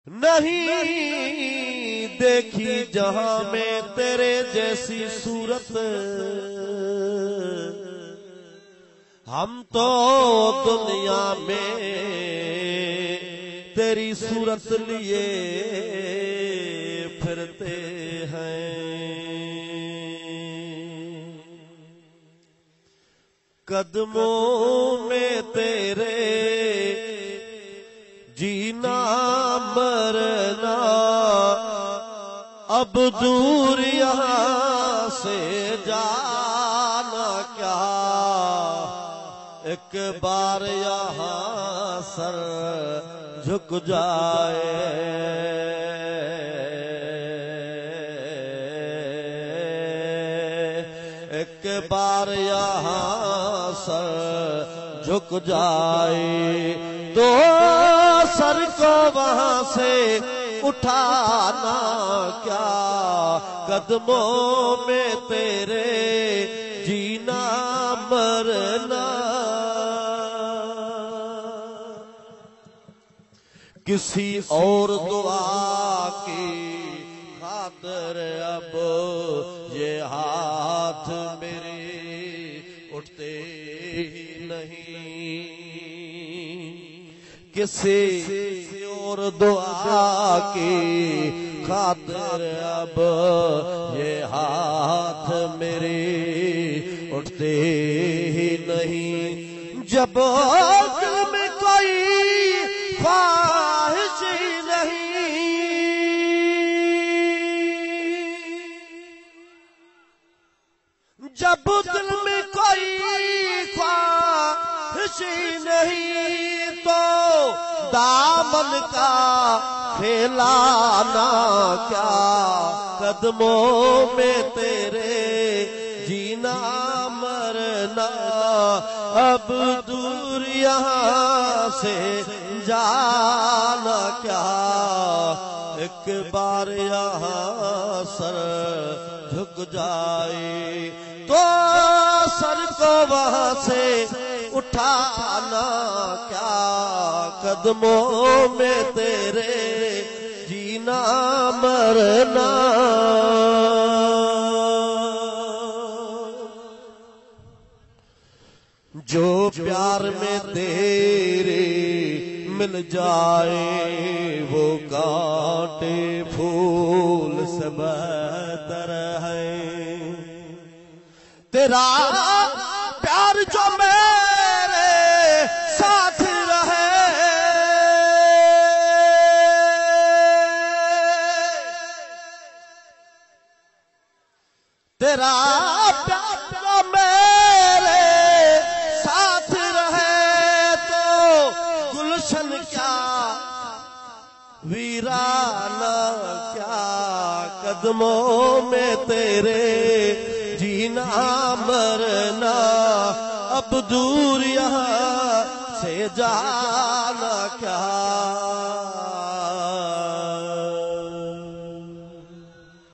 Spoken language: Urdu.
نہیں دیکھی جہاں میں تیرے جیسی صورت، ہم تو دنیا میں تیری صورت لیے پھرتے ہیں۔ قدموں میں تیرے جینا مرنا، اب دور یہاں سے جانا کیا، ایک بار یہاں سر جھک جائے، ایک بار یہاں سر جھک جائے تو سر کو وہاں سے اٹھانا کیا، قدموں میں تیرے جینا مرنا۔ کسی اور دعا کی خاطر اب یہ ہاتھ میرے اٹھتے نہیں، کسی اور دعا کی خاطر اب یہ ہاتھ میرے اٹھتے ہی نہیں۔ جب دل میں کوئی خواہش ہی نہیں، جب دل میں کوئی خواہش ہی نہیں، تو دامن کا پھیلانا کیا، قدموں میں تیرے جینا مرنا، اب دور یہاں سے جانا کیا، ایک بار یہاں سر جھک جائے تو سر کو وہاں سے اٹھانا کیا، قدموں میں تیرے جینا مرنا۔ جو پیار میں تیرے مل جائے وہ کانٹے پھول سے بہتر ہے، تیرا پیار جو میرے ساتھ رہے، تیرا پیار جو میرے ساتھ رہے، تو گلشن کیا ویرانہ کیا، قدموں میں تیرے جینا مرنا، اب دور یہاں سے جانا کیا۔